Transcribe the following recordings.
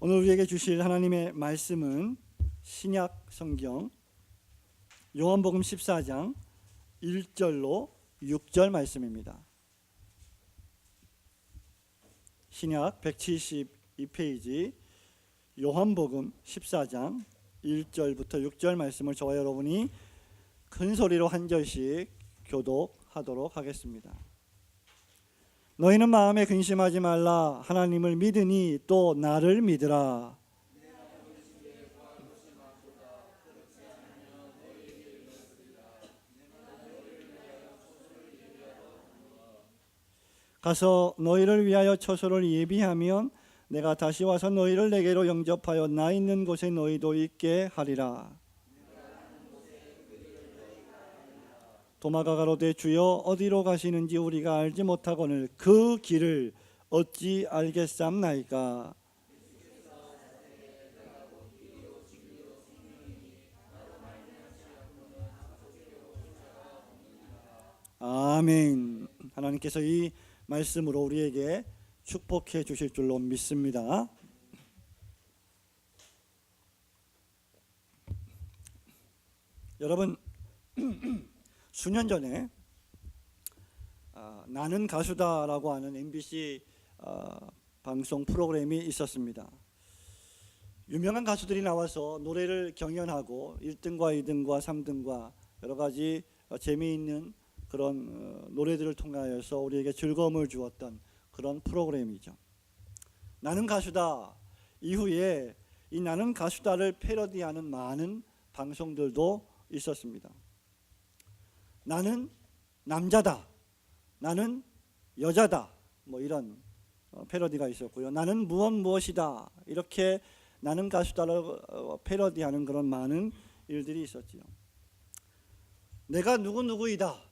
오늘 우리에게 주실 하나님의 말씀은 신약 성경 요한복음 14장 1절로 6절 말씀입니다. 신약 172페이지 요한복음 14장 1절부터 6절 말씀을 저와 여러분이 큰 소리로 한 절씩 교독하도록 하겠습니다. 너희는 마음에 근심하지 말라. 하나님을 믿으니 또 나를 믿으라. 가서 너희를 위하여 처소를 예비하면 내가 다시 와서 너희를 내게로 영접하여 나 있는 곳에 너희도 있게 하리라. 도마가 가로되 주여 어디로 가시는지 우리가 알지 못하거늘 그 길을 어찌 알겠삼나이까. 아멘. 하나님께서 이 말씀으로 우리에게 축복해 주실 줄로 믿습니다. 여러분, 수년 전에 나는 가수다라고 하는 MBC 방송 프로그램이 있었습니다. 유명한 가수들이 나와서 노래를 경연하고 1등과 2등과 3등과 여러 가지 재미있는 그런 노래들을 통하여서 우리에게 즐거움을 주었던 그런 프로그램이죠. 나는 가수다 이후에 이 나는 가수다를 패러디하는 많은 방송들도 있었습니다. 나는 남자다, 나는 여자다, 뭐 이런 패러디가 있었고요. 나는 무엇이다, 이렇게 나는 가수다를 패러디하는 그런 많은 일들이 있었지요. 내가 누구이다,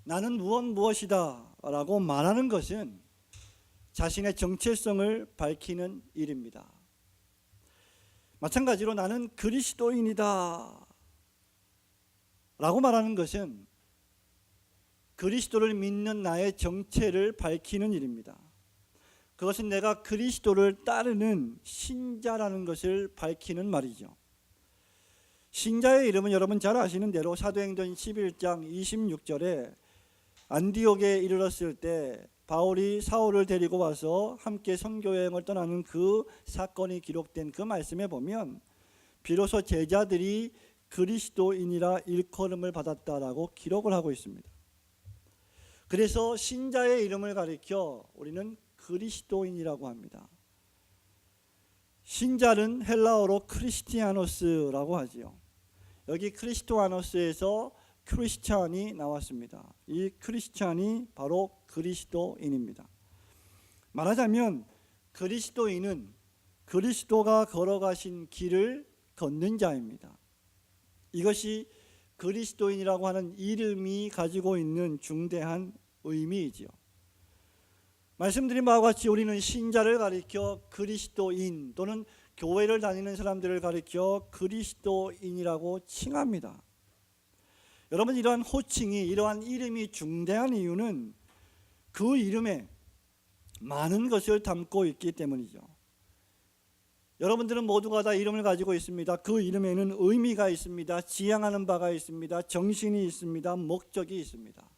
나는 무엇이다 라고 말하는 것은 자신의 정체성을 밝히는 일입니다. 마찬가지로 나는 그리스도인이다 라고 말하는 것은 그리스도를 믿는 나의 정체를 밝히는 일입니다. 그것은 내가 그리스도를 따르는 신자라는 것을 밝히는 말이죠. 신자의 이름은 여러분 잘 아시는 대로 사도행전 11장 26절에 안디옥에 이르렀을 때 바울이 사울을 데리고 와서 함께 선교 여행을 떠나는 그 사건이 기록된 그 말씀에 보면 비로소 제자들이 그리스도인이라 일컬음을 받았다라고 기록을 하고 있습니다. 그래서 신자의 이름을 가리켜 우리는 그리스도인이라고 합니다. 신자는 헬라어로 크리스티아노스라고 하지요. 여기 크리스토아노스에서 크리스찬이 나왔습니다. 이 크리스찬이 바로 그리스도인입니다. 말하자면 그리스도인은 그리스도가 걸어가신 길을 걷는 자입니다. 이것이 그리스도인이라고 하는 이름이 가지고 있는 중대한 의미이지요. 말씀드린 바와 같이 우리는 신자를 가리켜 그리스도인 또는 교회를 다니는 사람들을 가리켜 그리스도인이라고 칭합니다. 여러분, 이러한 호칭이, 이러한 이름이 중대한 이유는 그 이름에 많은 것을 담고 있기 때문이죠. 여러분들은 모두가 다 이름을 가지고 있습니다. 그 이름에는 의미가 있습니다. 지향하는 바가 있습니다. 정신이 있습니다. 목적이 있습니다.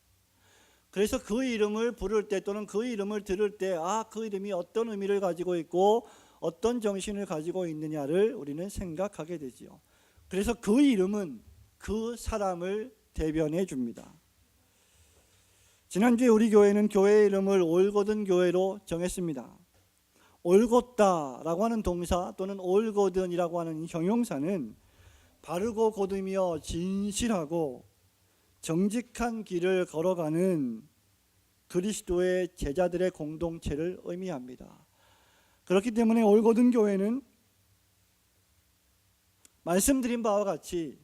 그래서 그 이름을 부를 때 또는 그 이름을 들을 때 그 이름이 어떤 의미를 가지고 있고 어떤 정신을 가지고 있느냐를 우리는 생각하게 되지요. 그래서 그 이름은 그 사람을 대변해 줍니다. 지난주에 우리 교회는 교회의 이름을 올고든 교회로 정했습니다. 올곧다라고 하는 동사 또는 올고든이라고 하는 형용사는 바르고 곧으며 진실하고 정직한 길을 걸어가는 그리스도의 제자들의 공동체를 의미합니다. 그렇기 때문에 올고든 교회는 말씀드린 바와 같이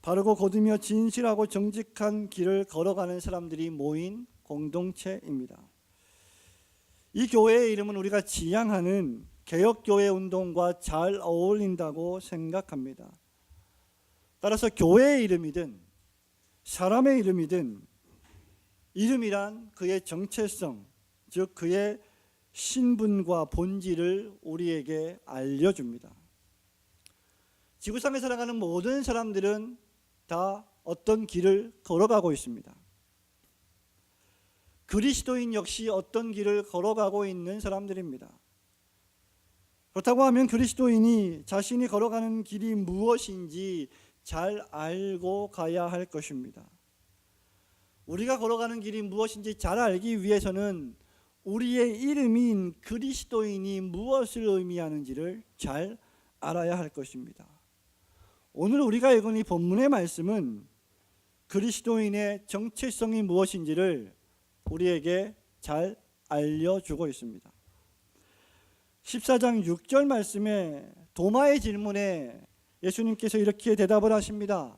바르고 곧으며 진실하고 정직한 길을 걸어가는 사람들이 모인 공동체입니다. 이 교회의 이름은 우리가 지향하는 개혁교회 운동과 잘 어울린다고 생각합니다. 따라서 교회의 이름이든 사람의 이름이든 이름이란 그의 정체성, 즉 그의 신분과 본질을 우리에게 알려줍니다. 지구상에 살아가는 모든 사람들은 다 어떤 길을 걸어가고 있습니다. 그리스도인 역시 어떤 길을 걸어가고 있는 사람들입니다. 그렇다고 하면 그리스도인이 자신이 걸어가는 길이 무엇인지 잘 알고 가야 할 것입니다. 우리가 걸어가는 길이 무엇인지 잘 알기 위해서는 우리의 이름인 그리스도인이 무엇을 의미하는지를 잘 알아야 할 것입니다. 오늘 우리가 읽은 이 본문의 말씀은 그리스도인의 정체성이 무엇인지를 우리에게 잘 알려주고 있습니다. 14장 6절 말씀에 도마의 질문에 예수님께서 이렇게 대답을 하십니다.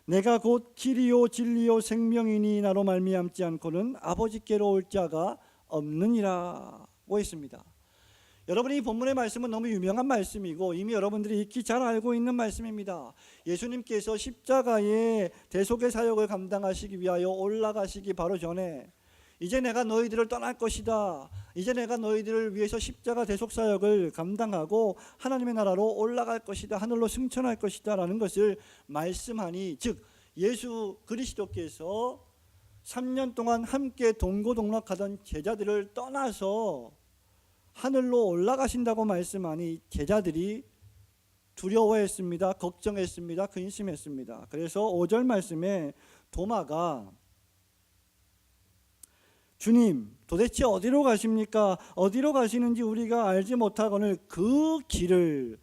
내가 곧 길이요 진리요 생명이니 나로 말미암지 않고는 아버지께로 올 자가 없느니라고 했습니다. 여러분, 이 본문의 말씀은 너무 유명한 말씀이고 이미 여러분들이 익히 잘 알고 있는 말씀입니다. 예수님께서 십자가의 대속의 사역을 감당하시기 위하여 올라가시기 바로 전에 이제 내가 너희들을 떠날 것이다, 이제 내가 너희들을 위해서 십자가 대속 사역을 감당하고 하나님의 나라로 올라갈 것이다, 하늘로 승천할 것이다 라는 것을 말씀하니, 즉 예수 그리스도께서 3년 동안 함께 동고동락하던 제자들을 떠나서 하늘로 올라가신다고 말씀하니 제자들이 두려워했습니다. 걱정했습니다. 근심했습니다. 그래서 5절 말씀에 도마가 주님 도대체 어디로 가십니까? 어디로 가시는지 우리가 알지 못하거늘 그 길을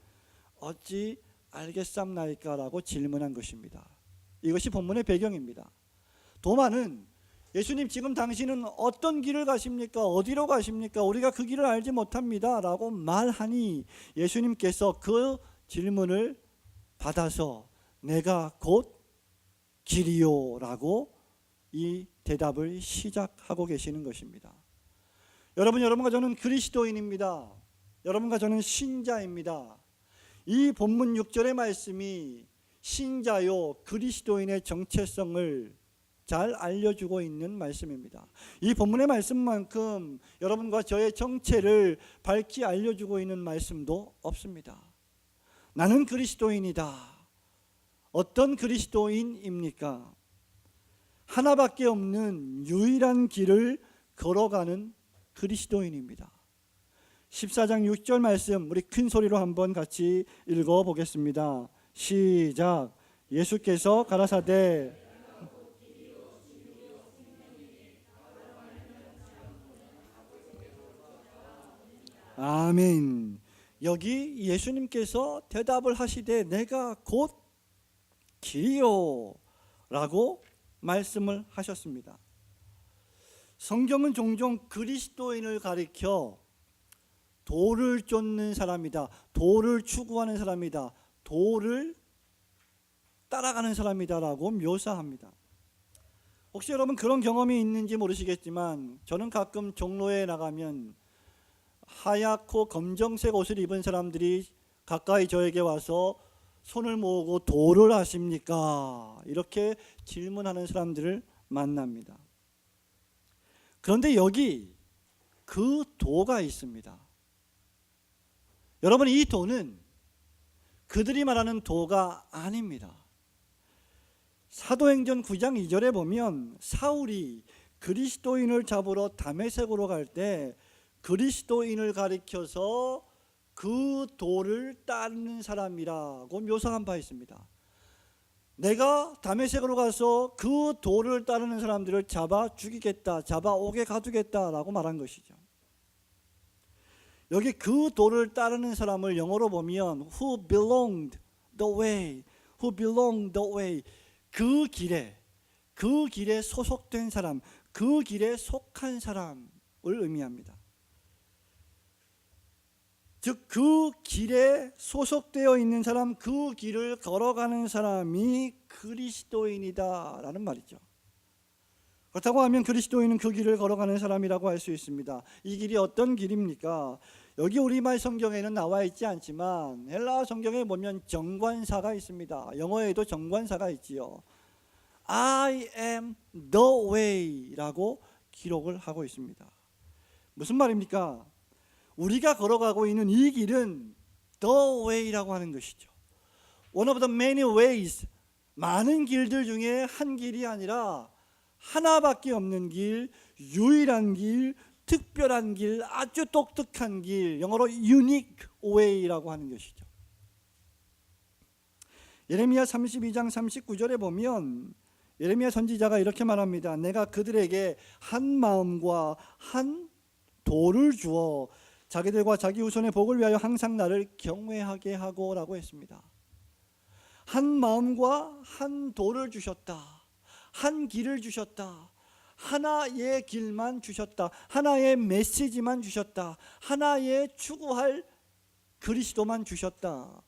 어찌 알겠삼나이까? 라고 질문한 것입니다. 이것이 본문의 배경입니다. 도마는 예수님 지금 당신은 어떤 길을 가십니까? 어디로 가십니까? 우리가 그 길을 알지 못합니다 라고 말하니 예수님께서 그 질문을 받아서 내가 곧 길이요 라고 이 대답을 시작하고 계시는 것입니다. 여러분과 저는 그리스도인입니다. 여러분과 저는 신자입니다. 이 본문 6절의 말씀이 신자요 그리스도인의 정체성을 잘 알려주고 있는 말씀입니다. 이 본문의 말씀만큼 여러분과 저의 정체를 밝히 알려주고 있는 말씀도 없습니다. 나는 그리스도인이다. 어떤 그리스도인입니까? 하나밖에 없는 유일한 길을 걸어가는 그리스도인입니다. 14장 6절 말씀 우리 큰 소리로 한번 같이 읽어보겠습니다. 시작. 예수께서 가라사대 아멘. 여기 예수님께서 대답을 하시되 내가 곧 길이요 라고 말씀을 하셨습니다. 성경은 종종 그리스도인을 가리켜 도를 쫓는 사람이다, 도를 추구하는 사람이다, 도를 따라가는 사람이다 라고 묘사합니다. 혹시 여러분 그런 경험이 있는지 모르시겠지만 저는 가끔 종로에 나가면 하얗고 검정색 옷을 입은 사람들이 가까이 저에게 와서 손을 모으고 도를 아십니까? 이렇게 질문하는 사람들을 만납니다. 그런데 여기 그 도가 있습니다. 여러분, 이 도는 그들이 말하는 도가 아닙니다. 사도행전 9장 2절에 보면 사울이 그리스도인을 잡으러 다메섹으로 갈 때 그리스도인을 가리켜서 그 도를 따르는 사람이라고 묘사한 바 있습니다. 내가 다메섹으로 가서 그 도를 따르는 사람들을 잡아 죽이겠다, 잡아오게 가두겠다라고 말한 것이죠. 여기 그 도를 따르는 사람을 영어로 보면 who belonged the way, who belonged the way, 그 길에 소속된 사람, 그 길에 속한 사람을 의미합니다. 즉 그 길에 소속되어 있는 사람, 그 길을 걸어가는 사람이 그리스도인이다 라는 말이죠. 그렇다고 하면 그리스도인은 그 길을 걸어가는 사람이라고 할 수 있습니다. 이 길이 어떤 길입니까? 여기 우리말 성경에는 나와 있지 않지만 헬라어 성경에 보면 정관사가 있습니다. 영어에도 정관사가 있지요. I am the way 라고 기록을 하고 있습니다. 무슨 말입니까? 우리가 걸어가고 있는 이 길은 the way라고 하는 것이죠. One of the many ways, 많은 길들 중에 한 길이 아니라 하나밖에 없는 길, 유일한 길, 특별한 길, 아주 독특한 길, 영어로 unique way라고 하는 것이죠. 예레미야 32장 39절에 보면 예레미야 선지자가 이렇게 말합니다. 내가 그들에게 한 마음과 한 도를 주어 자기들과 자기 후손의 복을 위하여 항상 나를 경외하게 하고 라고 했습니다. 한 마음과 한 도를 주셨다. 한 길을 주셨다. 하나의 길만 주셨다. 하나의 메시지만 주셨다. 하나의 추구할 그리스도만 주셨다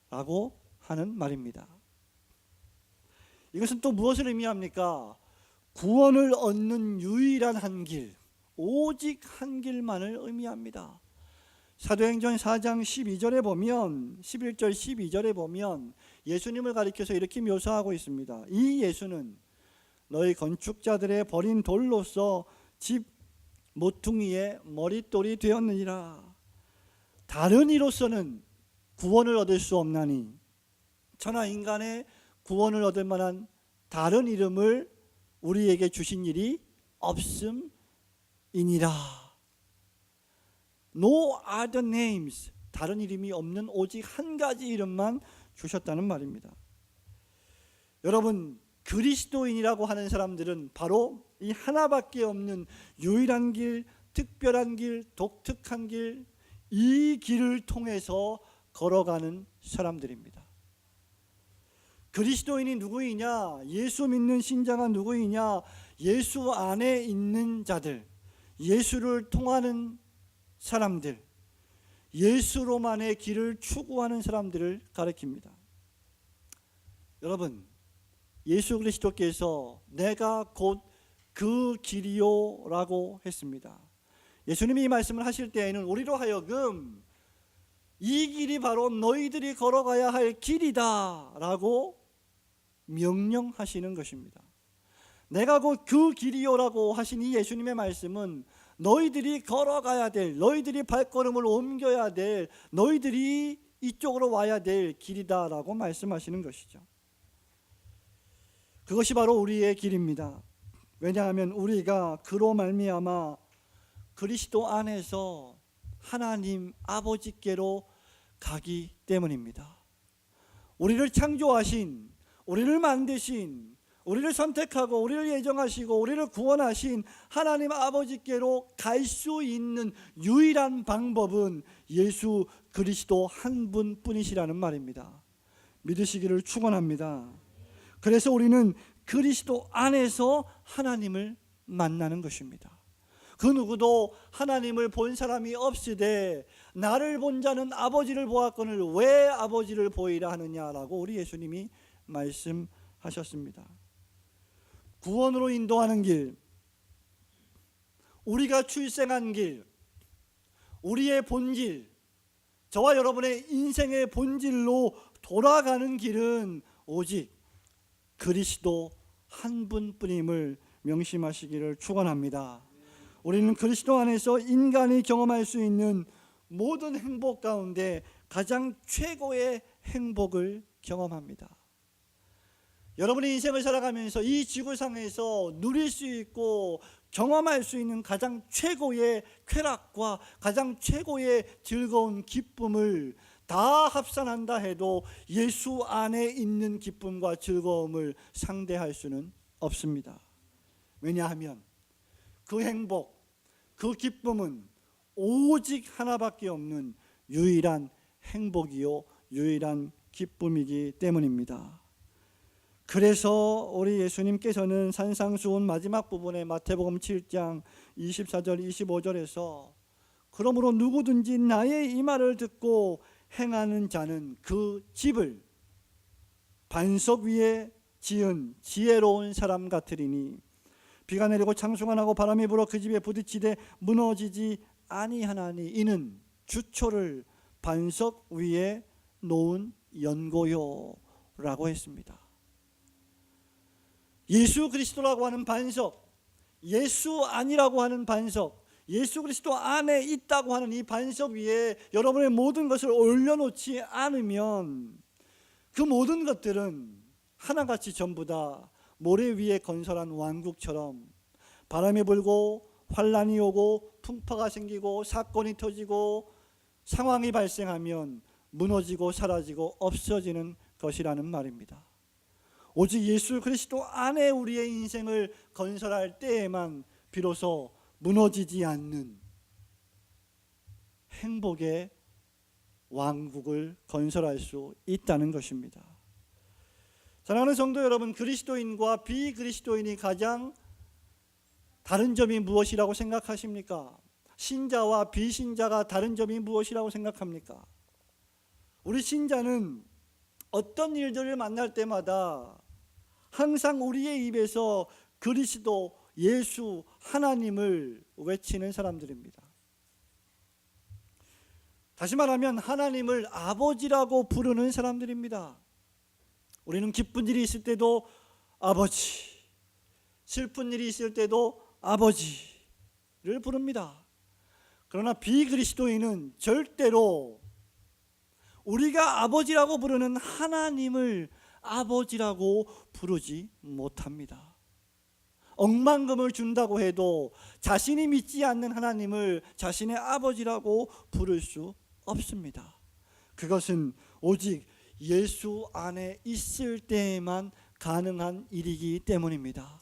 라고 하는 말입니다. 이것은 또 무엇을 의미합니까? 구원을 얻는 유일한 한 길, 오직 한 길만을 의미합니다. 사도행전 4장 12절에 보면 11절 12절에 보면 예수님을 가리켜서 이렇게 묘사하고 있습니다. 이 예수는 너희 건축자들의 버린 돌로서 집 모퉁이의 머릿돌이 되었느니라. 다른 이로서는 구원을 얻을 수 없나니 천하 인간의 구원을 얻을 만한 다른 이름을 우리에게 주신 일이 없음이니라. No other names, 다른 이름이 없는 오직 한 가지 이름만 주셨다는 말입니다. 여러분, 그리스도인이라고 하는 사람들은 바로 이 하나밖에 없는 유일한 길, 특별한 길, 독특한 길, 이 길을 통해서 걸어가는 사람들입니다. 그리스도인이 누구이냐? 예수 믿는 신자가 누구이냐? 예수 안에 있는 자들, 예수를 통하는 사람들, 예수로만의 길을 추구하는 사람들을 가리킵니다. 여러분, 예수 그리스도께서 내가 곧 그 길이요 라고 했습니다. 예수님이 이 말씀을 하실 때에는 우리로 하여금 이 길이 바로 너희들이 걸어가야 할 길이다 라고 명령하시는 것입니다. 내가 곧 그 길이요라고 하신 이 예수님의 말씀은 너희들이 걸어가야 될, 너희들이 발걸음을 옮겨야 될, 너희들이 이쪽으로 와야 될 길이다라고 말씀하시는 것이죠. 그것이 바로 우리의 길입니다. 왜냐하면 우리가 그로 말미암아 그리스도 안에서 하나님 아버지께로 가기 때문입니다. 우리를 창조하신, 우리를 만드신, 우리를 선택하고 우리를 예정하시고 우리를 구원하신 하나님 아버지께로 갈 수 있는 유일한 방법은 예수 그리스도 한 분뿐이시라는 말입니다. 믿으시기를 축원합니다. 그래서 우리는 그리스도 안에서 하나님을 만나는 것입니다. 그 누구도 하나님을 본 사람이 없으되 나를 본 자는 아버지를 보았거늘 왜 아버지를 보이라 하느냐라고 우리 예수님이 말씀하셨습니다. 구원으로 인도하는 길, 우리가 출생한 길, 우리의 본질, 저와 여러분의 인생의 본질로 돌아가는 길은 오직 그리스도 한 분뿐임을 명심하시기를 축원합니다. 우리는 그리스도 안에서 인간이 경험할 수 있는 모든 행복 가운데 가장 최고의 행복을 경험합니다. 여러분의 인생을 살아가면서 이 지구상에서 누릴 수 있고 경험할 수 있는 가장 최고의 쾌락과 가장 최고의 즐거운 기쁨을 다 합산한다 해도 예수 안에 있는 기쁨과 즐거움을 상대할 수는 없습니다. 왜냐하면 그 행복, 그 기쁨은 오직 하나밖에 없는 유일한 행복이요 유일한 기쁨이기 때문입니다. 그래서 우리 예수님께서는 산상수훈 마지막 부분에 마태복음 7장 24절 25절에서 그러므로 누구든지 나의 이 말을 듣고 행하는 자는 그 집을 반석 위에 지은 지혜로운 사람 같으리니 비가 내리고 창수가 나고 바람이 불어 그 집에 부딪히되 무너지지 아니하나니 이는 주초를 반석 위에 놓은 연고요라고 했습니다. 예수 그리스도라고 하는 반석, 예수 아니라고 하는 반석, 예수 그리스도 안에 있다고 하는 이 반석 위에 여러분의 모든 것을 올려놓지 않으면 그 모든 것들은 하나같이 전부 다 모래 위에 건설한 왕국처럼 바람이 불고 환란이 오고 풍파가 생기고 사건이 터지고 상황이 발생하면 무너지고 사라지고 없어지는 것이라는 말입니다. 오직 예수 그리스도 안에 우리의 인생을 건설할 때에만 비로소 무너지지 않는 행복의 왕국을 건설할 수 있다는 것입니다. 사랑하는 성도 여러분, 그리스도인과 비그리스도인이 가장 다른 점이 무엇이라고 생각하십니까? 신자와 비신자가 다른 점이 무엇이라고 생각합니까? 우리 신자는 어떤 일들을 만날 때마다 항상 우리의 입에서 그리스도, 예수, 하나님을 외치는 사람들입니다. 다시 말하면 하나님을 아버지라고 부르는 사람들입니다. 우리는 기쁜 일이 있을 때도 아버지, 슬픈 일이 있을 때도 아버지를 부릅니다. 그러나 비그리스도인은 절대로 우리가 아버지라고 부르는 하나님을 아버지라고 부르지 못합니다. 억만금을 준다고 해도 자신이 믿지 않는 하나님을 자신의 아버지라고 부를 수 없습니다. 그것은 오직 예수 안에 있을 때에만 가능한 일이기 때문입니다.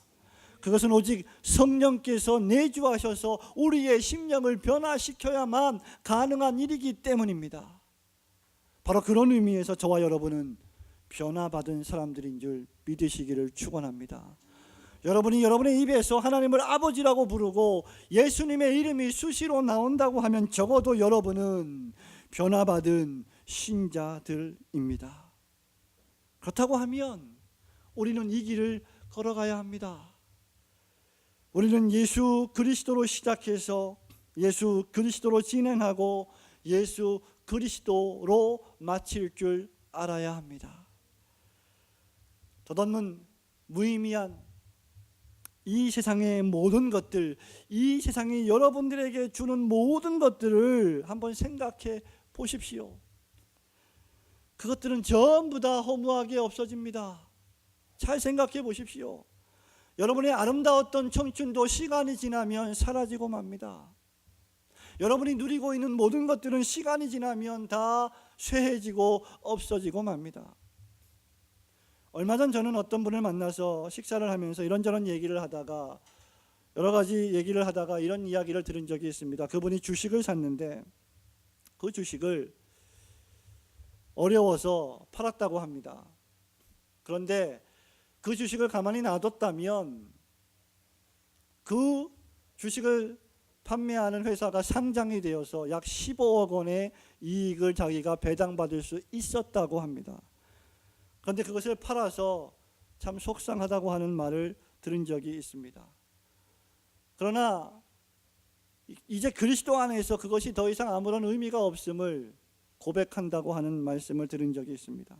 그것은 오직 성령께서 내주하셔서 우리의 심령을 변화시켜야만 가능한 일이기 때문입니다. 바로 그런 의미에서 저와 여러분은 변화받은 사람들인 줄 믿으시기를 축원합니다. 여러분이 여러분의 입에서 하나님을 아버지라고 부르고 예수님의 이름이 수시로 나온다고 하면 적어도 여러분은 변화받은 신자들입니다. 그렇다고 하면 우리는 이 길을 걸어가야 합니다. 우리는 예수 그리스도로 시작해서 예수 그리스도로 진행하고 예수 그리스도로 마칠 줄 알아야 합니다. 덧없는 무의미한 이 세상의 모든 것들, 이 세상이 여러분들에게 주는 모든 것들을 한번 생각해 보십시오. 그것들은 전부 다 허무하게 없어집니다. 잘 생각해 보십시오. 여러분의 아름다웠던 청춘도 시간이 지나면 사라지고 맙니다. 여러분이 누리고 있는 모든 것들은 시간이 지나면 다 쇠해지고 없어지고 맙니다. 얼마 전 저는 어떤 분을 만나서 식사를 하면서 이런저런 얘기를 하다가 여러 가지 얘기를 하다가 이런 이야기를 들은 적이 있습니다. 그분이 주식을 샀는데 그 주식을 어려워서 팔았다고 합니다. 그런데 그 주식을 가만히 놔뒀다면 그 주식을 판매하는 회사가 상장이 되어서 약 15억 원의 이익을 자기가 배당받을 수 있었다고 합니다. 그런데 그것을 팔아서 참 속상하다고 하는 말을 들은 적이 있습니다. 그러나 이제 그리스도 안에서 그것이 더 이상 아무런 의미가 없음을 고백한다고 하는 말씀을 들은 적이 있습니다.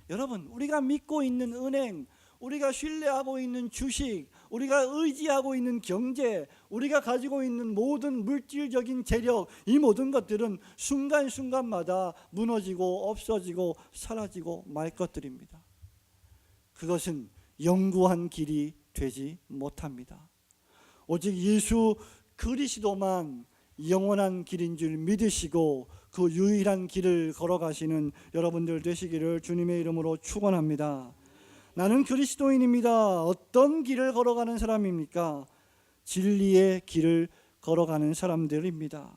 여러분, 우리가 믿고 있는 은행, 우리가 신뢰하고 있는 주식, 우리가 의지하고 있는 경제, 우리가 가지고 있는 모든 물질적인 재력, 이 모든 것들은 순간순간마다 무너지고 없어지고 사라지고 말 것들입니다. 그것은 영구한 길이 되지 못합니다. 오직 예수 그리스도만 영원한 길인 줄 믿으시고 그 유일한 길을 걸어가시는 여러분들 되시기를 주님의 이름으로 축원합니다. 나는 그리스도인입니다. 어떤 길을 걸어가는 사람입니까? 진리의 길을 걸어가는 사람들입니다.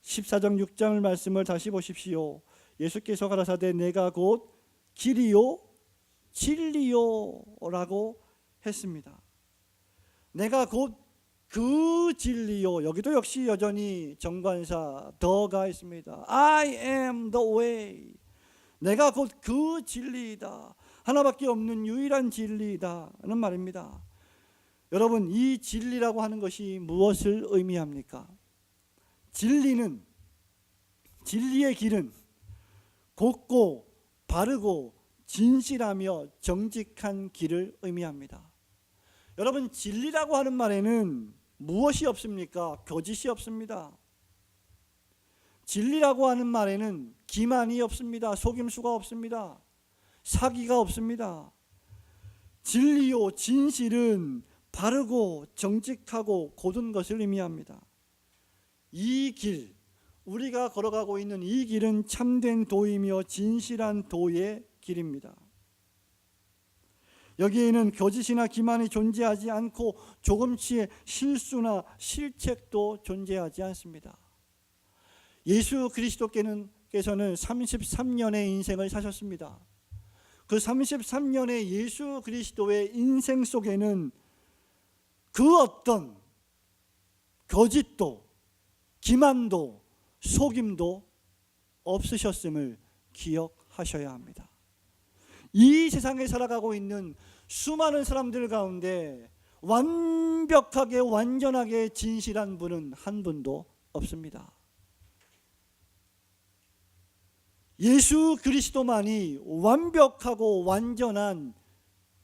14장 6절 말씀을 다시 보십시오. 예수께서 가라사대 내가 곧 길이요 진리요 라고 했습니다. 내가 곧 그 진리요. 여기도 역시 여전히 정관사 더가 있습니다. I am the way. 내가 곧 그 진리이다. 하나밖에 없는 유일한 진리이다는 말입니다. 여러분, 이 진리라고 하는 것이 무엇을 의미합니까? 진리의 길은 곧고 바르고 진실하며 정직한 길을 의미합니다. 여러분, 진리라고 하는 말에는 무엇이 없습니까? 거짓이 없습니다. 진리라고 하는 말에는 기만이 없습니다. 속임수가 없습니다. 사기가 없습니다. 진리요, 진실은 바르고 정직하고 곧은 것을 의미합니다. 이 길, 우리가 걸어가고 있는 이 길은 참된 도이며 진실한 도의 길입니다. 여기에는 거짓이나 기만이 존재하지 않고 조금씩의 실수나 실책도 존재하지 않습니다. 예수 그리스도께서는 33년의 인생을 사셨습니다. 그 33년의 예수 그리스도의 인생 속에는 그 어떤 거짓도 기만도 속임도 없으셨음을 기억하셔야 합니다. 이 세상에 살아가고 있는 수많은 사람들 가운데 완벽하게 완전하게 진실한 분은 한 분도 없습니다. 예수 그리스도만이 완벽하고 완전한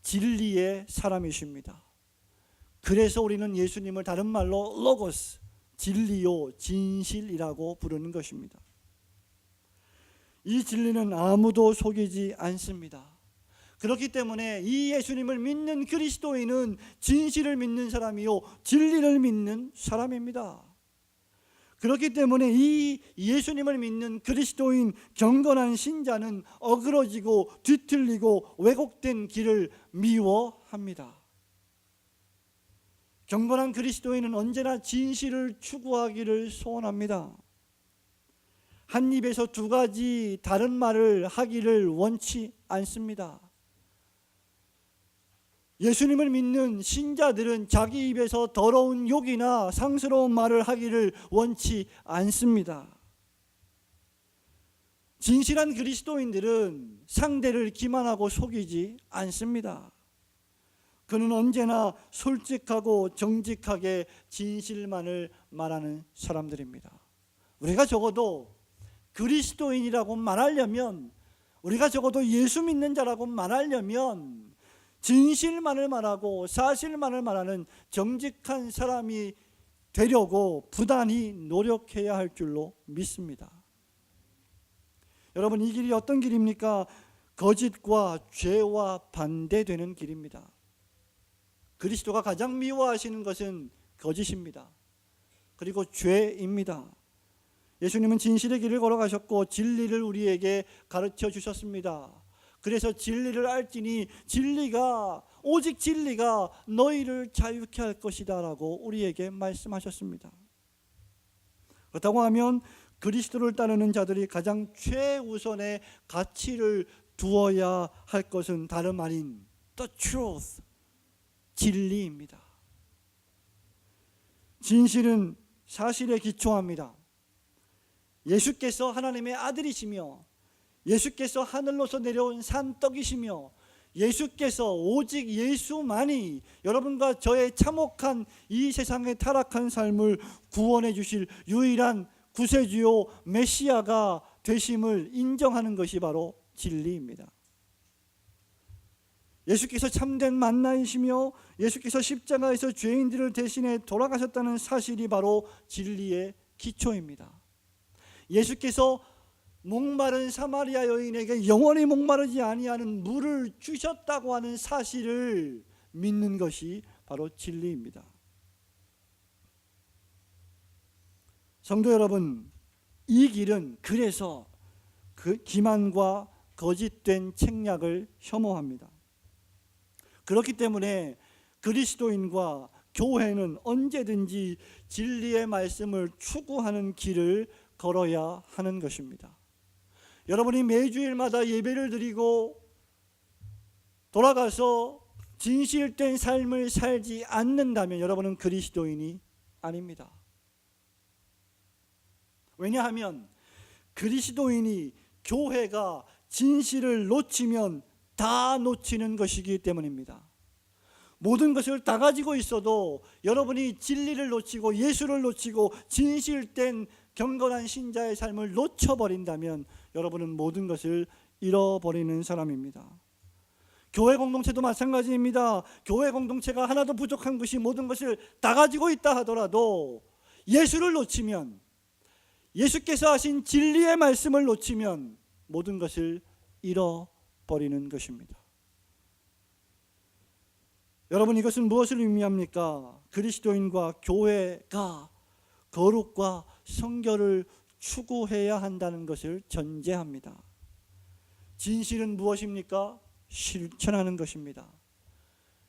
진리의 사람이십니다. 그래서 우리는 예수님을 다른 말로 로고스, 진리요 진실이라고 부르는 것입니다. 이 진리는 아무도 속이지 않습니다. 그렇기 때문에 이 예수님을 믿는 그리스도인은 진실을 믿는 사람이요 진리를 믿는 사람입니다. 그렇기 때문에 이 예수님을 믿는 그리스도인 경건한 신자는 어그러지고 뒤틀리고 왜곡된 길을 미워합니다. 경건한 그리스도인은 언제나 진실을 추구하기를 소원합니다. 한 입에서 두 가지 다른 말을 하기를 원치 않습니다. 예수님을 믿는 신자들은 자기 입에서 더러운 욕이나 상스러운 말을 하기를 원치 않습니다. 진실한 그리스도인들은 상대를 기만하고 속이지 않습니다. 그는 언제나 솔직하고 정직하게 진실만을 말하는 사람들입니다. 우리가 적어도 그리스도인이라고 말하려면, 우리가 적어도 예수 믿는 자라고 말하려면 진실만을 말하고 사실만을 말하는 정직한 사람이 되려고 부단히 노력해야 할 줄로 믿습니다. 여러분, 이 길이 어떤 길입니까? 거짓과 죄와 반대되는 길입니다. 그리스도가 가장 미워하시는 것은 거짓입니다. 그리고 죄입니다. 예수님은 진실의 길을 걸어가셨고 진리를 우리에게 가르쳐 주셨습니다. 그래서 진리를 알지니 오직 진리가 너희를 자유케 할 것이다 라고 우리에게 말씀하셨습니다. 그렇다고 하면 그리스도를 따르는 자들이 가장 최우선의 가치를 두어야 할 것은 다름 아닌 the truth, 진리입니다. 진실은 사실에 기초합니다. 예수께서 하나님의 아들이시며 예수께서 하늘로서 내려온 산떡이시며 예수께서 오직 예수만이 여러분과 저의 참혹한 이 세상의 타락한 삶을 구원해 주실 유일한 구세주요 메시아가 되심을 인정하는 것이 바로 진리입니다. 예수께서 참된 만나이시며 예수께서 십자가에서 죄인들을 대신해 돌아가셨다는 사실이 바로 진리의 기초입니다. 예수께서 목마른 사마리아 여인에게 영원히 목마르지 아니하는 물을 주셨다고 하는 사실을 믿는 것이 바로 진리입니다. 성도 여러분, 이 길은 그래서 그 기만과 거짓된 책략을 혐오합니다. 그렇기 때문에 그리스도인과 교회는 언제든지 진리의 말씀을 추구하는 길을 걸어야 하는 것입니다. 여러분이 매주일마다 예배를 드리고 돌아가서 진실된 삶을 살지 않는다면 여러분은 그리스도인이 아닙니다. 왜냐하면 그리스도인이 교회가 진실을 놓치면 다 놓치는 것이기 때문입니다. 모든 것을 다 가지고 있어도 여러분이 진리를 놓치고 예수를 놓치고 진실된 경건한 신자의 삶을 놓쳐버린다면 여러분은 모든 것을 잃어버리는 사람입니다. 교회 공동체도 마찬가지입니다. 교회 공동체가 하나도 부족한 것이 모든 것을 다 가지고 있다 하더라도 예수를 놓치면, 예수께서 하신 진리의 말씀을 놓치면 모든 것을 잃어버리는 것입니다. 여러분, 이것은 무엇을 의미합니까? 그리스도인과 교회가 거룩과 성결을 추구해야 한다는 것을 전제합니다. 진실은 무엇입니까? 실천하는 것입니다.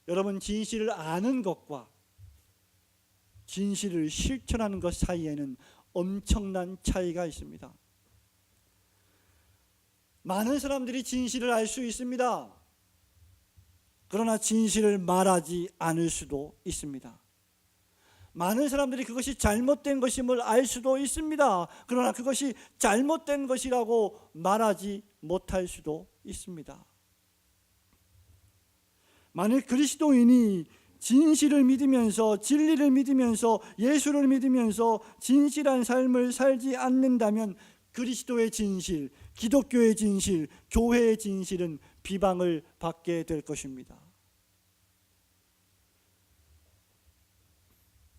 여러분, 진실을 아는 것과 진실을 실천하는 것 사이에는 엄청난 차이가 있습니다. 많은 사람들이 진실을 알 수 있습니다. 그러나 진실을 말하지 않을 수도 있습니다. 많은 사람들이 그것이 잘못된 것임을 알 수도 있습니다. 그러나 그것이 잘못된 것이라고 말하지 못할 수도 있습니다. 만일 그리스도인이 진실을 믿으면서, 진리를 믿으면서, 예수를 믿으면서 진실한 삶을 살지 않는다면 그리스도의 진실, 기독교의 진실, 교회의 진실은 비방을 받게 될 것입니다.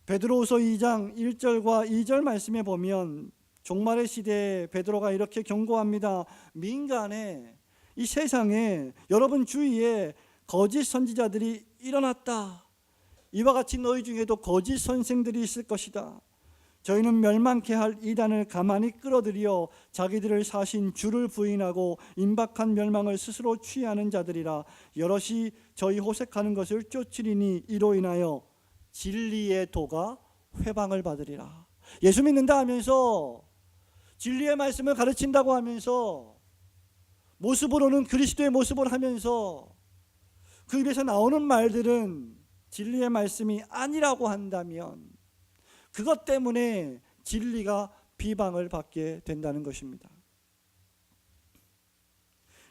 베드로후서 2장 1절과 2절 말씀에 보면 종말의 시대에 베드로가 이렇게 경고합니다. 민간에, 이 세상에, 여러분 주위에 거짓 선지자들이 일어났다. 이와 같이 너희 중에도 거짓 선생들이 있을 것이다. 저희는 멸망케 할 이단을 가만히 끌어들여 자기들을 사신 주를 부인하고 임박한 멸망을 스스로 취하는 자들이라. 여럿이 저희 호색하는 것을 쫓으리니 이로 인하여 진리의 도가 회방을 받으리라. 예수 믿는다 하면서, 진리의 말씀을 가르친다고 하면서, 모습으로는 그리스도의 모습을 하면서 그 입에서 나오는 말들은 진리의 말씀이 아니라고 한다면 그것 때문에 진리가 비방을 받게 된다는 것입니다.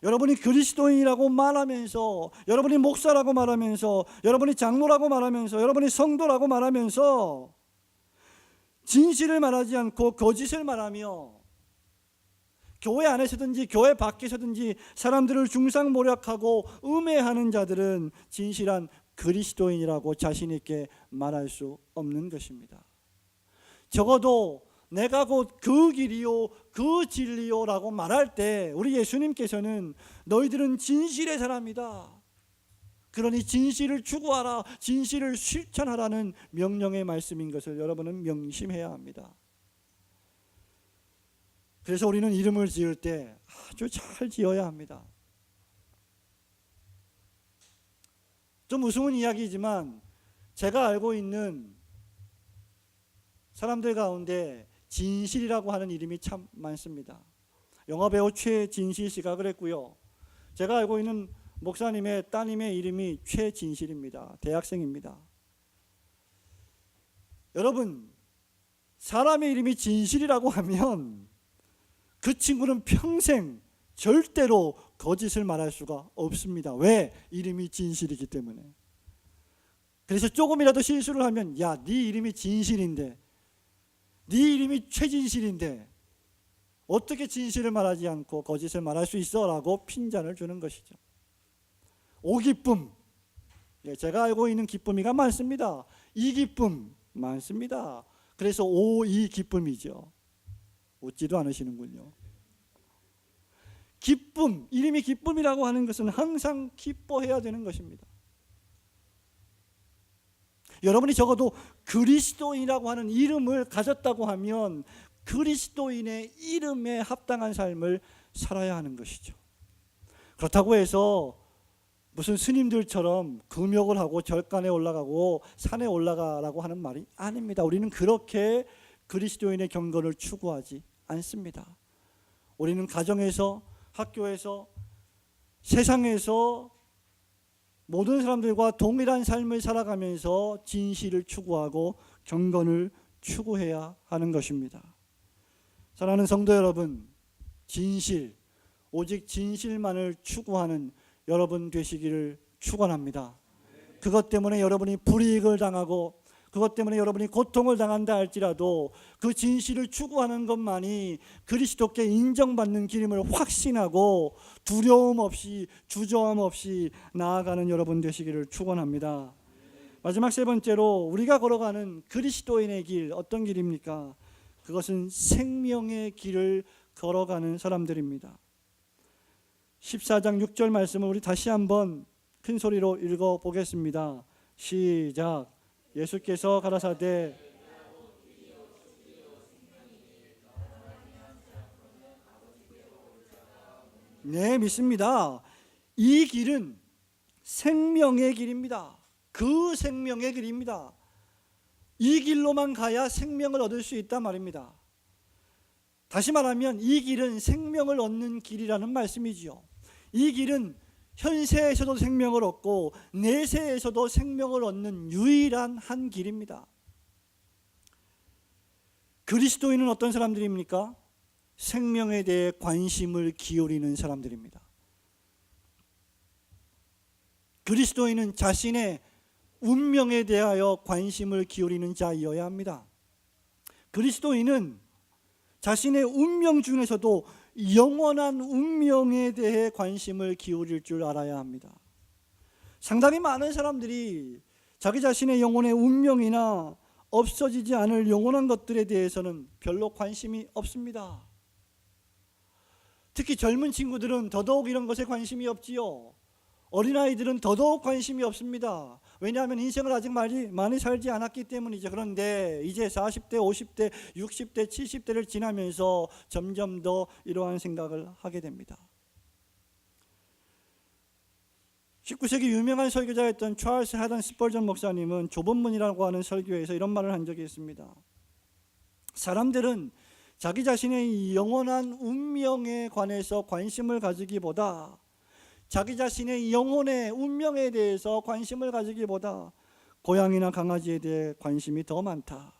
여러분이 그리스도인이라고 말하면서, 여러분이 목사라고 말하면서, 여러분이 장로라고 말하면서, 여러분이 성도라고 말하면서 진실을 말하지 않고 거짓을 말하며 교회 안에서든지 교회 밖에서든지 사람들을 중상모략하고 음해하는 자들은 진실한 그리스도인이라고 자신 있게 말할 수 없는 것입니다. 적어도 내가 곧 그 길이요 그 진리요 라고 말할 때 우리 예수님께서는 너희들은 진실의 사람이다, 그러니 진실을 추구하라, 진실을 실천하라는 명령의 말씀인 것을 여러분은 명심해야 합니다. 그래서 우리는 이름을 지을 때 아주 잘 지어야 합니다. 좀 우스운 이야기지만 제가 알고 있는 사람들 가운데 진실이라고 하는 이름이 참 많습니다. 영화배우 최진실 씨가 그랬고요. 제가 알고 있는 목사님의 따님의 이름이 최진실입니다. 대학생입니다. 여러분, 사람의 이름이 진실이라고 하면 그 친구는 평생 절대로 거짓을 말할 수가 없습니다. 왜? 이름이 진실이기 때문에. 그래서 조금이라도 실수를 하면, 야, 네 이름이 진실인데, 네 이름이 최진실인데 어떻게 진실을 말하지 않고 거짓을 말할 수 있어? 라고 핀잔을 주는 것이죠. 오기쁨, 제가 알고 있는 기쁨이가 많습니다. 이기쁨 많습니다. 그래서 오이기쁨이죠. 웃지도 않으시는군요. 기쁨, 이름이 기쁨이라고 하는 것은 항상 기뻐해야 되는 것입니다. 여러분이 적어도 그리스도인이라고 하는 이름을 가졌다고 하면 그리스도인의 이름에 합당한 삶을 살아야 하는 것이죠. 그렇다고 해서 무슨 스님들처럼 금욕을 하고 절간에 올라가고 산에 올라가라고 하는 말이 아닙니다. 우리는 그렇게 그리스도인의 경건을 추구하지 않습니다. 우리는 가정에서, 학교에서, 세상에서 모든 사람들과 동일한 삶을 살아가면서 진실을 추구하고 경건을 추구해야 하는 것입니다. 사랑하는 성도 여러분, 진실, 오직 진실만을 추구하는 여러분 되시기를 축원합니다. 그것 때문에 여러분이 불이익을 당하고 그것 때문에 여러분이 고통을 당한다 할지라도 그 진실을 추구하는 것만이 그리스도께 인정받는 길임을 확신하고 두려움 없이 주저함 없이 나아가는 여러분 되시기를 축원합니다. 마지막 세 번째로 우리가 걸어가는 그리스도인의 길, 어떤 길입니까? 그것은 생명의 길을 걸어가는 사람들입니다. 14장 6절 말씀을 우리 다시 한번 큰 소리로 읽어보겠습니다. 시작. 예수께서 가라사대 네, 믿습니다. 이 길은 생명의 길입니다. 그 생명의 길입니다. 이 길로만 가야 생명을 얻을 수 있단 말입니다. 다시 말하면 이 길은 생명을 얻는 길이라는 말씀이지요. 이 길은 현세에서도 생명을 얻고 내세에서도 생명을 얻는 유일한 한 길입니다. 그리스도인은 어떤 사람들입니까? 생명에 대해 관심을 기울이는 사람들입니다. 그리스도인은 자신의 운명에 대하여 관심을 기울이는 자이어야 합니다. 그리스도인은 자신의 운명 중에서도 영원한 운명에 대해 관심을 기울일 줄 알아야 합니다. 상당히 많은 사람들이 자기 자신의 영혼의 운명이나 없어지지 않을 영원한 것들에 대해서는 별로 관심이 없습니다. 특히 젊은 친구들은 더더욱 이런 것에 관심이 없지요. 어린아이들은 더더욱 관심이 없습니다. 왜냐하면 인생을 아직 많이 살지 않았기 때문이죠. 그런데 이제 40대, 50대, 60대, 70대를 지나면서 점점 더 이러한 생각을 하게 됩니다. 19세기 유명한 설교자였던 찰스 하던 스펄전 목사님은 좁은 문이라고 하는 설교에서 이런 말을 한 적이 있습니다. 사람들은 자기 자신의 영원한 운명에 관해서 관심을 가지기보다 자기 자신의 영혼의 운명에 대해서 관심을 가지기보다 고양이나 강아지에 대해 관심이 더 많다.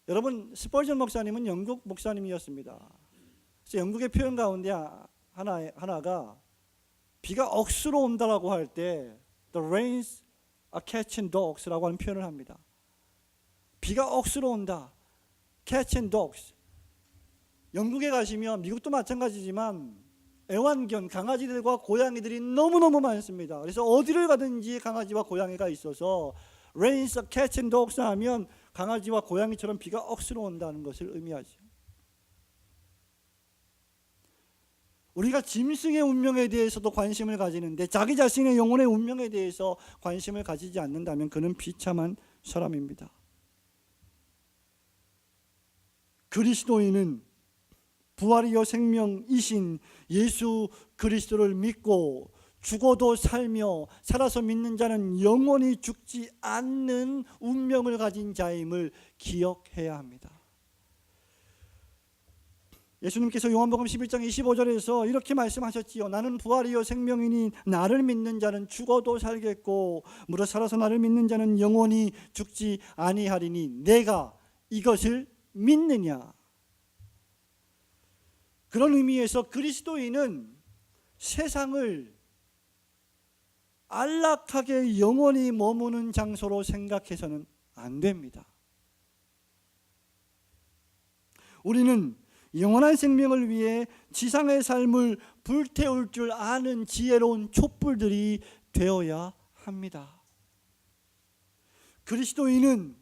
여러분, 스펄전 목사님은 영국 목사님이었습니다. 그래서 영국의 표현 가운데 하나가 비가 억수로 온다라고 할 때 The rains are catching dogs라고 하는 표현을 합니다. 비가 억수로 온다. catching dogs. 영국에 가시면 미국도 마찬가지지만 애완견 강아지들과 고양이들이 너무너무 많습니다. 그래서 어디를 가든지 강아지와 고양이가 있어서 rains are catching dogs 하면 강아지와 고양이처럼 비가 억수로 온다는 것을 의미하죠. 우리가 짐승의 운명에 대해서도 관심을 가지는데 자기 자신의 영혼의 운명에 대해서 관심을 가지지 않는다면 그는 비참한 사람입니다. 그리스도인은 부활이요 생명이신 예수 그리스도를 믿고 죽어도 살며 살아서 믿는 자는 영원히 죽지 않는 운명을 가진 자임을 기억해야 합니다. 예수님께서 요한복음 11장 25절에서 이렇게 말씀하셨지요. 나는 부활이요 생명이니 나를 믿는 자는 죽어도 살겠고 무릇 살아서 나를 믿는 자는 영원히 죽지 아니하리니 내가 이것을 믿느냐. 그런 의미에서 그리스도인은 세상을 안락하게 영원히 머무는 장소로 생각해서는 안 됩니다. 우리는 영원한 생명을 위해 지상의 삶을 불태울 줄 아는 지혜로운 촛불들이 되어야 합니다. 그리스도인은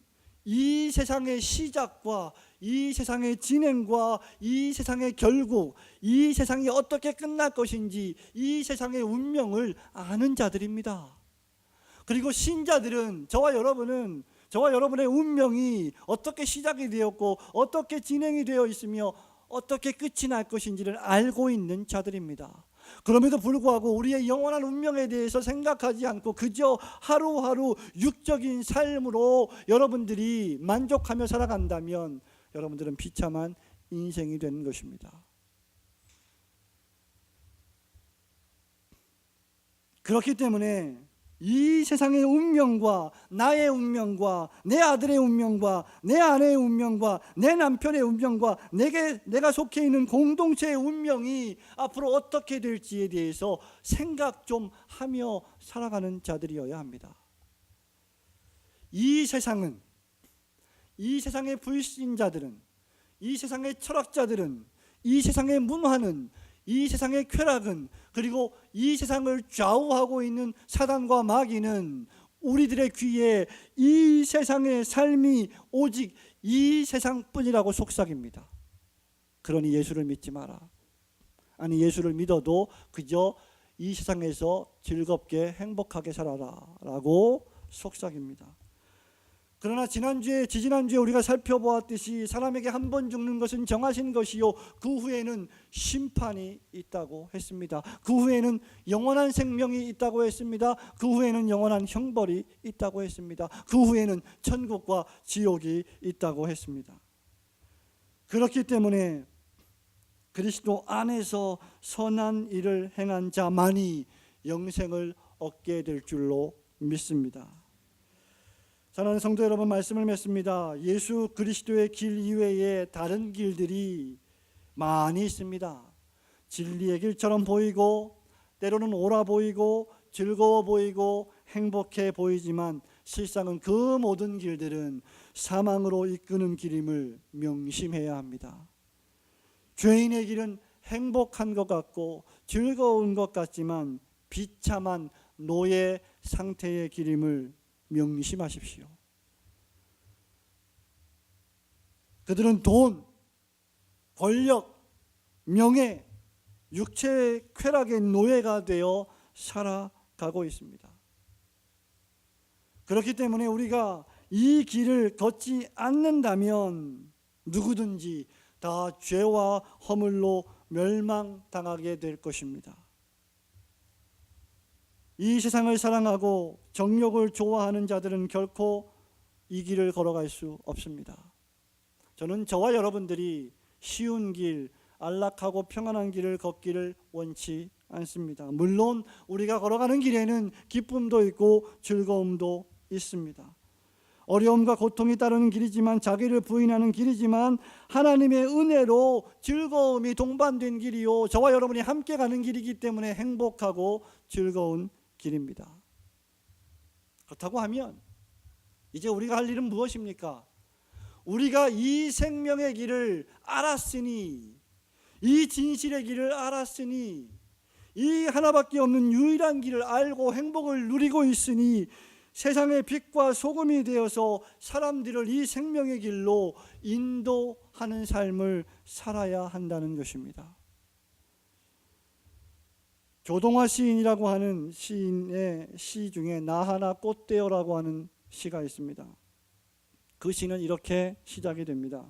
이 세상의 시작과 이 세상의 진행과 이 세상의 결국, 이 세상이 어떻게 끝날 것인지 이 세상의 운명을 아는 자들입니다. 그리고 신자들은 저와 여러분의 운명이 어떻게 시작이 되었고 어떻게 진행이 되어 있으며 어떻게 끝이 날 것인지를 알고 있는 자들입니다. 그럼에도 불구하고 우리의 영원한 운명에 대해서 생각하지 않고 그저 하루하루 육적인 삶으로 여러분들이 만족하며 살아간다면 여러분들은 비참한 인생이 되는 것입니다. 그렇기 때문에 이 세상의 운명과 나의 운명과 내 아들의 운명과 내 아내의 운명과 내 남편의 운명과 내가 속해 있는 공동체의 운명이 앞으로 어떻게 될지에 대해서 생각 좀 하며 살아가는 자들이어야 합니다. 이 세상은, 이 세상의 불신자들은, 이 세상의 철학자들은, 이 세상의 문화는, 이 세상의 쾌락은, 그리고 이 세상을 좌우하고 있는 사단과 마귀는 우리들의 귀에 이 세상의 삶이 오직 이 세상뿐이라고 속삭입니다. 그러니 예수를 믿지 마라. 아니, 예수를 믿어도 그저 이 세상에서 즐겁게 행복하게 살아라 라고 속삭입니다. 그러나 지지난주에 우리가 살펴보았듯이 사람에게 한 번 죽는 것은 정하신 것이요, 그 후에는 심판이 있다고 했습니다. 그 후에는 영원한 생명이 있다고 했습니다. 그 후에는 영원한 형벌이 있다고 했습니다. 그 후에는 천국과 지옥이 있다고 했습니다. 그렇기 때문에 그리스도 안에서 선한 일을 행한 자만이 영생을 얻게 될 줄로 믿습니다. 사랑하는 성도 여러분, 말씀을 맺습니다. 예수 그리스도의 길 이외에 다른 길들이 많이 있습니다. 진리의 길처럼 보이고, 때로는 옳아 보이고, 즐거워 보이고, 행복해 보이지만 실상은 그 모든 길들은 사망으로 이끄는 길임을 명심해야 합니다. 죄인의 길은 행복한 것 같고 즐거운 것 같지만 비참한 노예 상태의 길임을 명심하십시오. 그들은 돈, 권력, 명예, 육체의 쾌락의 노예가 되어 살아가고 있습니다. 그렇기 때문에 우리가 이 길을 걷지 않는다면 누구든지 다 죄와 허물로 멸망당하게 될 것입니다. 이 세상을 사랑하고 정욕을 좋아하는 자들은 결코 이 길을 걸어갈 수 없습니다. 저는 저와 여러분들이 쉬운 길, 안락하고 평안한 길을 걷기를 원치 않습니다. 물론 우리가 걸어가는 길에는 기쁨도 있고 즐거움도 있습니다. 어려움과 고통이 따르는 길이지만, 자기를 부인하는 길이지만, 하나님의 은혜로 즐거움이 동반된 길이요, 저와 여러분이 함께 가는 길이기 때문에 행복하고 즐거운 길입니다. 그렇다고 하면 이제 우리가 할 일은 무엇입니까? 우리가 이 생명의 길을 알았으니, 이 진실의 길을 알았으니, 이 하나밖에 없는 유일한 길을 알고 행복을 누리고 있으니 세상의 빛과 소금이 되어서 사람들을 이 생명의 길로 인도하는 삶을 살아야 한다는 것입니다. 조동화 시인이라고 하는 시인의 시 중에 나 하나 꽃되어라고 하는 시가 있습니다. 그 시는 이렇게 시작이 됩니다.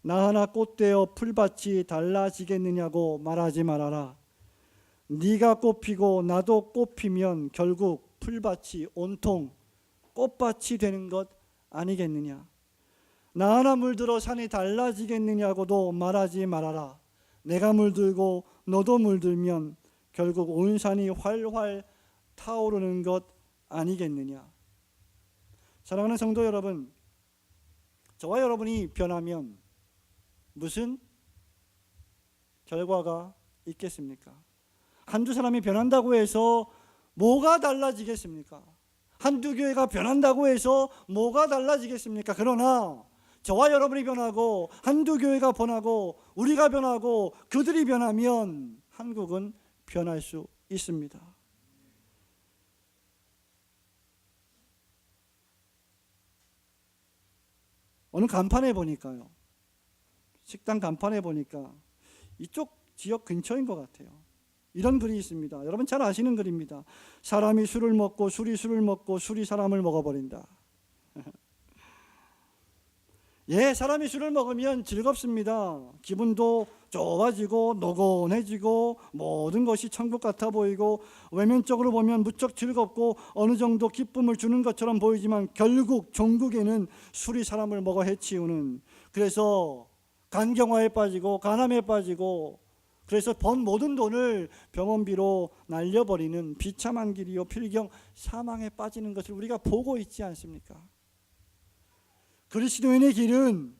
나 하나 꽃되어 풀밭이 달라지겠느냐고 말하지 말아라. 네가 꽃피고 나도 꽃피면 결국 풀밭이 온통 꽃밭이 되는 것 아니겠느냐. 나 하나 물들어 산이 달라지겠느냐고도 말하지 말아라. 내가 물들고 너도 물들면 결국 온 산이 활활 타오르는 것 아니겠느냐. 사랑하는 성도 여러분, 저와 여러분이 변하면 무슨 결과가 있겠습니까? 한두 사람이 변한다고 해서 뭐가 달라지겠습니까? 한두 교회가 변한다고 해서 뭐가 달라지겠습니까? 그러나 저와 여러분이 변하고, 한두 교회가 변하고, 우리가 변하고, 그들이 변하면 한국은 변할 수 있습니다. 어느 간판에 보니까요, 식당 간판에 보니까 이쪽 지역 근처인 것 같아요. 이런 글이 있습니다. 여러분 잘 아시는 글입니다. 사람이 술을 먹고 술이 먹고 술이 사람을 먹어버린다. 예, 사람이 술을 먹으면 즐겁습니다. 기분도 좋아지고 노곤해지고 모든 것이 천국 같아 보이고, 외면적으로 보면 무척 즐겁고 어느 정도 기쁨을 주는 것처럼 보이지만 결국 종국에는 술이 사람을 먹어 해치우는, 그래서 간경화에 빠지고 간암에 빠지고, 그래서 번 모든 돈을 병원비로 날려버리는 비참한 길이요, 필경 사망에 빠지는 것을 우리가 보고 있지 않습니까? 그리스도인의 길은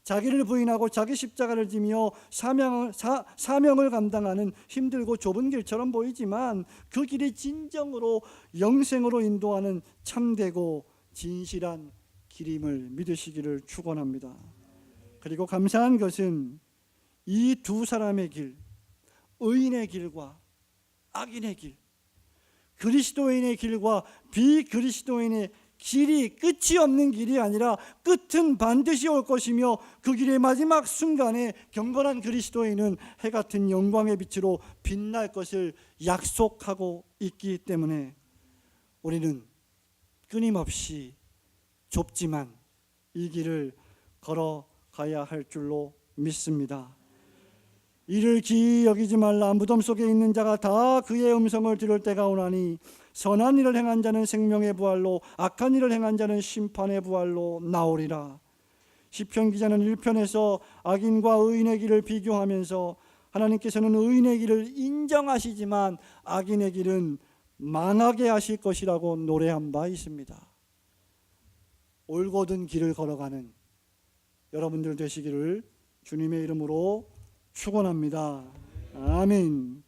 자기를 부인하고 자기 십자가를 지며 사명을 감당하는 힘들고 좁은 길처럼 보이지만 그 길이 진정으로 영생으로 인도하는 참되고 진실한 길임을 믿으시기를 축원합니다. 그리고 감사한 것은 이 두 사람의 길, 의인의 길과 악인의 길, 그리스도인의 길과 비그리스도인의 길이 끝이 없는 길이 아니라 끝은 반드시 올 것이며 그 길의 마지막 순간에 경건한 그리스도인은 해 같은 영광의 빛으로 빛날 것을 약속하고 있기 때문에 우리는 끊임없이 좁지만 이 길을 걸어가야 할 줄로 믿습니다. 이를 기이 여기지 말라. 무덤 속에 있는 자가 다 그의 음성을 들을 때가 오나니 선한 일을 행한 자는 생명의 부활로 악한 일을 행한 자는 심판의 부활로 나오리라. 시편 기자는 1편에서 악인과 의인의 길을 비교하면서 하나님께서는 의인의 길을 인정하시지만 악인의 길은 망하게 하실 것이라고 노래한 바 있습니다. 올곧은 길을 걸어가는 여러분들 되시기를 주님의 이름으로 축원합니다. 아멘.